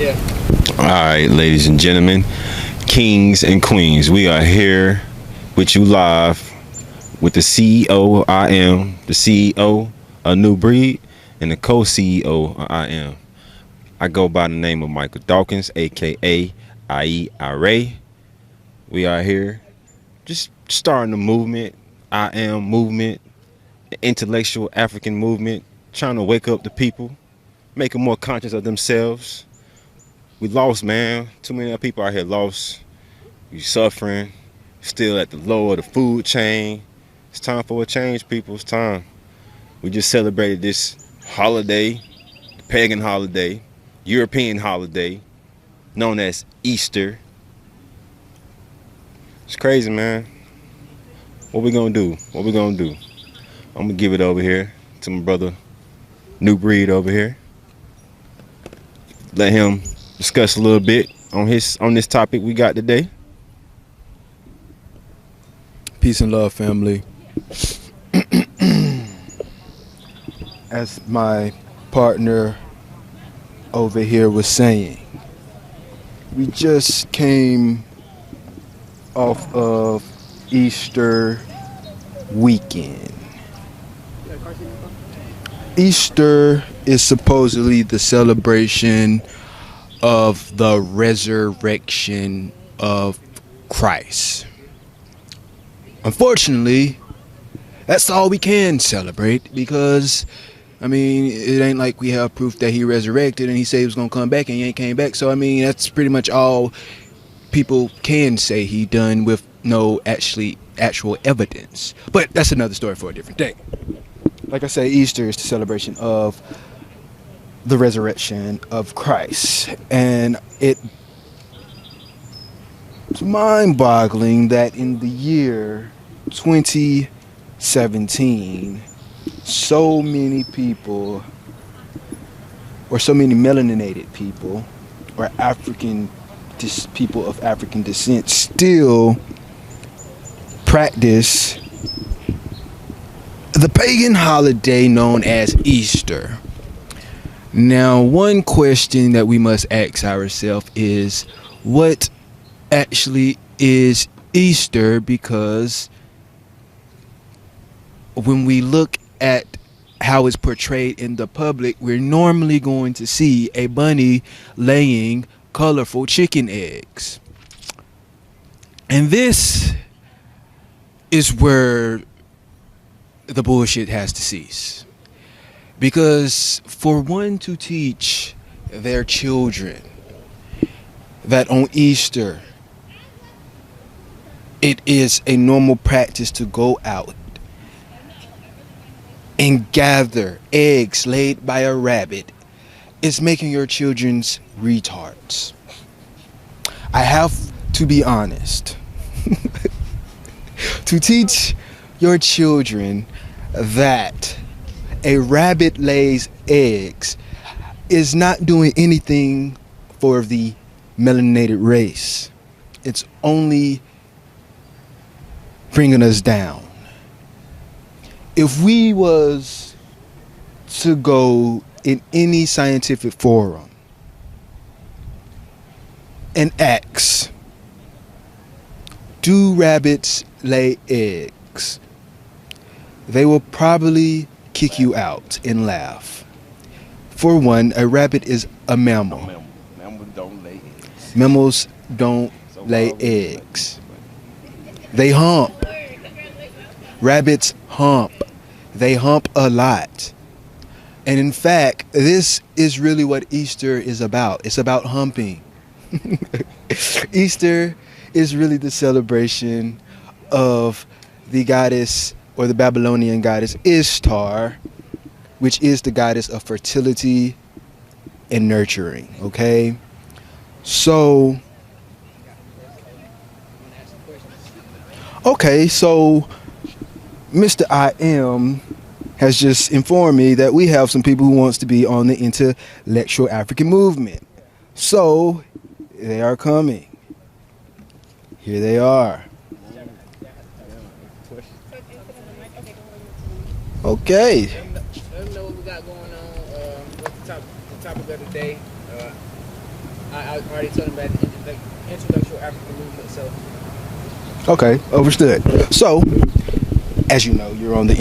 Alright, ladies and gentlemen, kings and queens, we are here with you live with the CEO. I am the CEO of New Breed and the co-CEO of I Am. I go by the name of Michael Dawkins, aka iAMtv. We are here just starting the movement, I Am movement, the intellectual African movement, trying to wake up the people, make them more conscious of themselves. We lost, man. Too many people out here lost. We suffering, still at the low of the food chain. It's time for a change, people. It's time. We just celebrated this holiday, the pagan holiday, European holiday, known as Easter. It's crazy, man. What we gonna do? What we gonna do? I'm gonna give it over here to my brother, New Breed over here. Let him discuss a little bit on this topic we got today. Peace and love, family. As my partner over here was saying, we just came off of Easter weekend. Easter is supposedly the celebration of the resurrection of Christ. Unfortunately, that's all we can celebrate because, I mean, it ain't like we have proof that he resurrected and he said he was going to come back and he ain't came back. So, I mean, that's pretty much all people can say he done with no actual evidence. But that's another story for a different day. Like I say, Easter is the celebration of the resurrection of Christ. And it's mind-boggling that in the year 2017, so many people, or so many melanated people, or people of African descent, still practice the pagan holiday known as Easter. Now, one question that we must ask ourselves is, what actually is Easter? Because when we look at how it's portrayed in the public, we're normally going to see a bunny laying colorful chicken eggs. And this is where the bullshit has to cease. Because for one to teach their children that on Easter it is a normal practice to go out and gather eggs laid by a rabbit, is making your children's retards. I have to be honest. To teach your children that a rabbit lays eggs is not doing anything for the melanated race. It's only bringing us down. If we was to go in any scientific forum and ask, do rabbits lay eggs? They will probably kick you out and laugh. For one, a rabbit is a mammal. Mammals don't lay eggs. Mammals don't lay eggs. They hump. Rabbits hump. They hump a lot. And in fact, this is really what Easter is about. It's about humping. Easter is really the celebration of the goddess, or the Babylonian goddess Ishtar, which is the goddess of fertility and nurturing. Okay? So Mr. I Am has just informed me that we have some people who wants to be on the intellectual African movement. So they are coming. Here they are. Okay. Let them know what we got going on. What's the topic of the day? I already told him about the intellectual African movement. So okay, understood. So, as you know, you're on the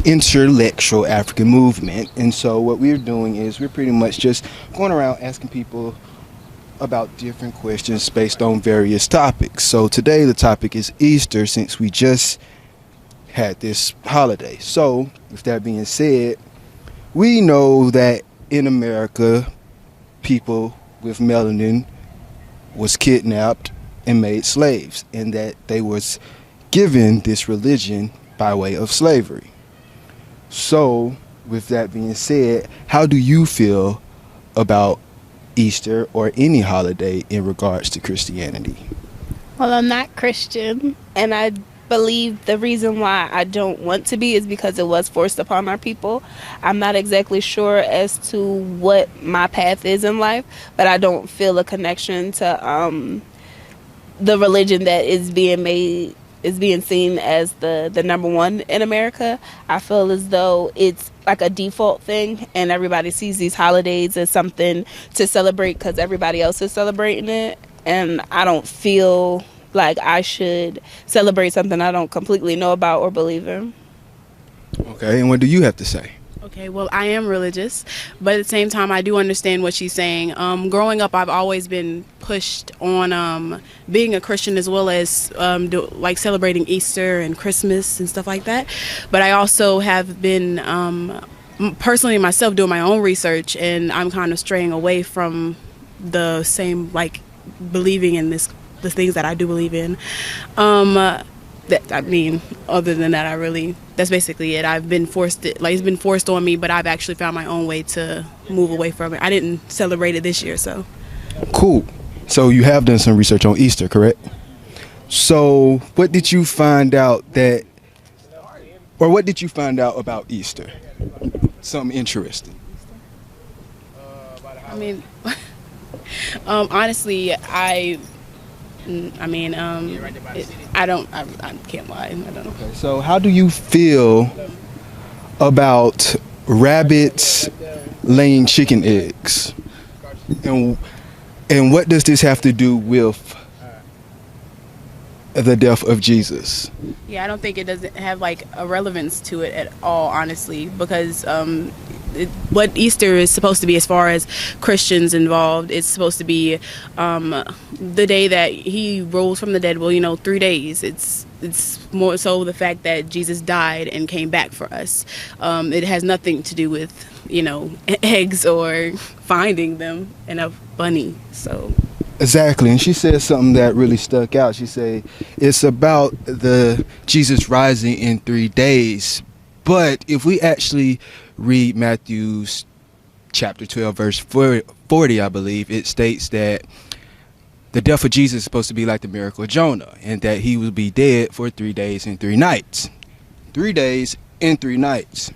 intellectual African movement, and so what we're doing is we're pretty much just going around asking people about different questions based on various topics. So today the topic is Easter, since we just had this holiday. So, with that being said, we know that in America, people with melanin was kidnapped and made slaves, and that they was given this religion by way of slavery. So, with that being said, how do you feel about Easter or any holiday in regards to Christianity? Well, I'm not Christian, and I believe the reason why I don't want to be is because it was forced upon our people. I'm not exactly sure as to what my path is in life, but I don't feel a connection to the religion that is being seen as the number one in America. I feel as though it's like a default thing, and everybody sees these holidays as something to celebrate because everybody else is celebrating it, and I don't feel like I should celebrate something I don't completely know about or believe in. Okay, and what do you have to say? Okay, well, I am religious, but at the same time, I do understand what she's saying. Growing up, I've always been pushed on being a Christian, as well as like celebrating Easter and Christmas and stuff like that. But I also have been personally myself doing my own research, and I'm kind of straying away from the same, like, believing in the things that I do believe in. Other than that, that's basically it. I've been forced, it's been forced on me, but I've actually found my own way to move away from it. I didn't celebrate it this year, so. Cool. So you have done some research on Easter, correct? So what did you find out about Easter? Something interesting. I mean, honestly, I can't lie. I don't know. Okay, so how do you feel about rabbits laying chicken eggs? And what does this have to do with the death of Jesus? Yeah, I don't think it doesn't have like a relevance to it at all, honestly, because what Easter is supposed to be, as far as Christians involved, it's supposed to be the day that he rose from the dead. Well, 3 days. It's more so the fact that Jesus died and came back for us. It has nothing to do with eggs or finding them in a bunny. So. Exactly, and she said something that really stuck out. She said it's about the Jesus rising in 3 days. But if we actually read Matthew's chapter 12, verse 40, I believe, it states that the death of Jesus is supposed to be like the miracle of Jonah, and that he will be dead for 3 days and 3 nights. 3 days and 3 nights.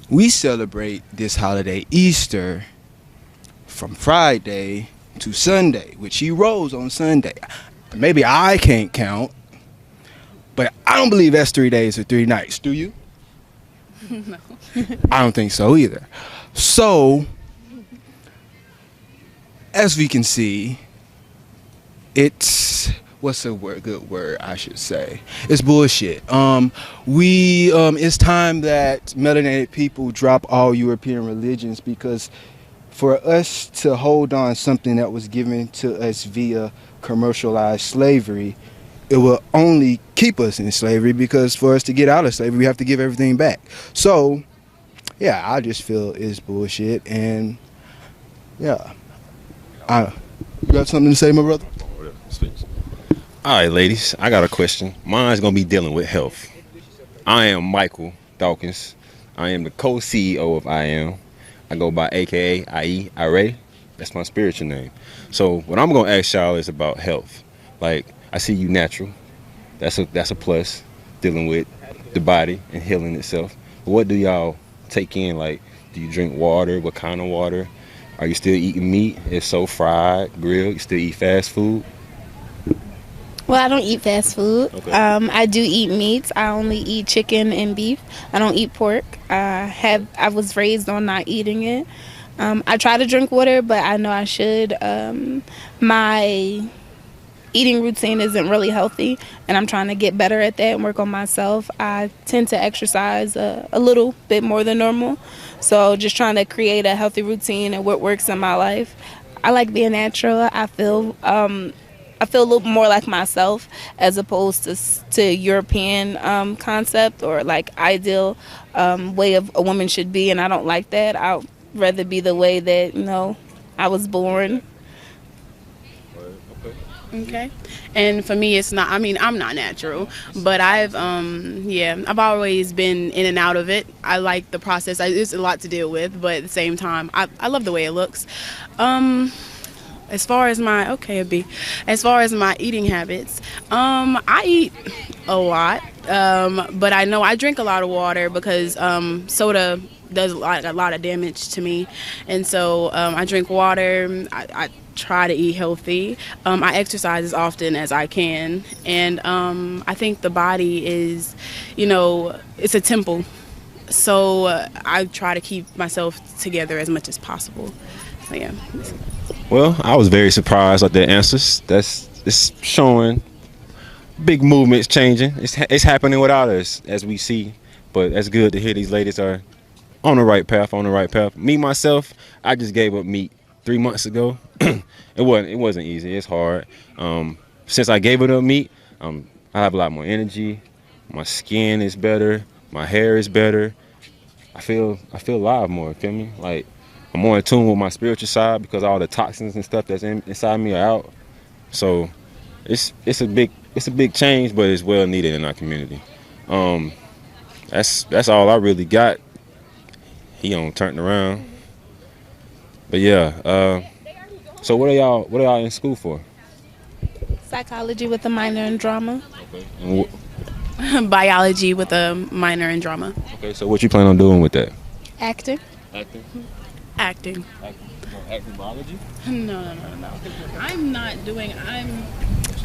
We celebrate this holiday, Easter, from Friday to Sunday, which he rose on Sunday. Maybe I can't count, but I don't believe that's 3 days or 3 nights. Do you? No. I don't think so either. So, as we can see, it's good word I should say. It's bullshit. It's time that melanated people drop all European religions, because for us to hold on something that was given to us via commercialized slavery, it will only keep us in slavery, because for us to get out of slavery, we have to give everything back. So, yeah, I just feel it's bullshit, and yeah. You got something to say, my brother? All right, ladies, I got a question. Mine's going to be dealing with health. I am Michael Dawkins. I am the co-CEO of iAM. I go by AKA IE. That's my spiritual name. So what I'm going to ask y'all is about health. Like, I see you natural. That's a plus, dealing with the body and healing itself. But what do y'all take in? Like, do you drink water? What kind of water? Are you still eating meat? If so, fried, grilled? You still eat fast food? Well, I don't eat fast food. Okay. I do eat meats. I only eat chicken and beef. I don't eat pork. I was raised on not eating it. I try to drink water, but I know I should. My eating routine isn't really healthy, and I'm trying to get better at that and work on myself. I tend to exercise a little bit more than normal, so just trying to create a healthy routine and what works in my life. I like being natural. I feel a little more like myself as opposed to European concept or like ideal way of a woman should be, and I don't like that. I'd rather be the way that I was born. Okay. And for me, it's not, I mean, I'm not natural, but I've always been in and out of it. I like the process. It's a lot to deal with, but at the same time, I love the way it looks. As far as as far as my eating habits, I eat a lot, but I know I drink a lot of water because soda does a lot of damage to me, and so I drink water. I try to eat healthy. I exercise as often as I can, and I think the body is, it's a temple, so I try to keep myself together as much as possible. So yeah. Well, I was very surprised at the answers. It's showing big movements changing. It's happening without us, as we see. But that's good to hear these ladies are on the right path. On the right path. Me myself, I just gave up meat 3 months ago. It wasn't easy. It's hard. Since I gave it up meat, I have a lot more energy. My skin is better. My hair is better. I feel alive more. You feel me? Like, I'm more in tune with my spiritual side because all the toxins and stuff that's inside me are out. So it's a big change, but it's well needed in our community. That's all I really got. He turned around. But yeah. So what are y'all in school for? Psychology with a minor in drama. Okay. Biology with a minor in drama. Okay. So what you plan on doing with that? Acting. Acting. Acting. Acting biology? No.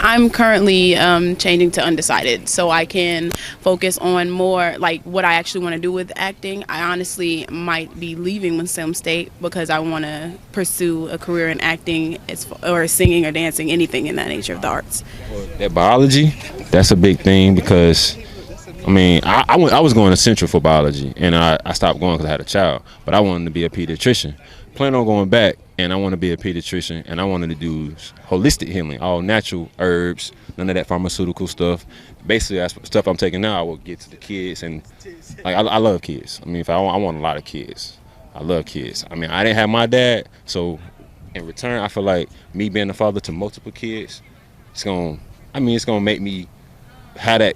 I'm currently changing to undecided, so I can focus on more like what I actually want to do with acting. I honestly might be leaving Winston State because I want to pursue a career in acting, or singing or dancing, anything in that nature of the arts. That biology, that's a big thing because, I mean, I was going to Central for biology, and I stopped going because I had a child. But I wanted to be a pediatrician. Plan on going back, and I want to be a pediatrician, and I wanted to do holistic healing, all natural herbs, none of that pharmaceutical stuff. Basically, that's stuff I'm taking now. I will get to the kids, and like I love kids. I mean, I want a lot of kids. I love kids. I mean, I didn't have my dad, so in return, I feel like me being a father to multiple kids, it's gonna make me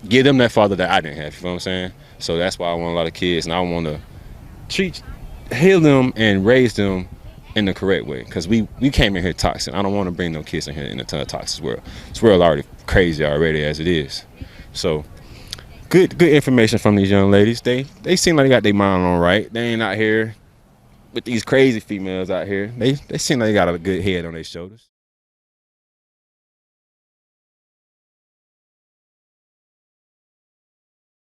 give them that father that I didn't have. You know what I'm saying? So that's why I want a lot of kids, and I want to heal them and raise them in the correct way. Because we came in here toxic. I don't want to bring no kids in here in a ton of toxic world. This world already crazy already as it is. So good information from these young ladies. They seem like they got their mind on right. They ain't out here with these crazy females out here. They seem like they got a good head on their shoulders.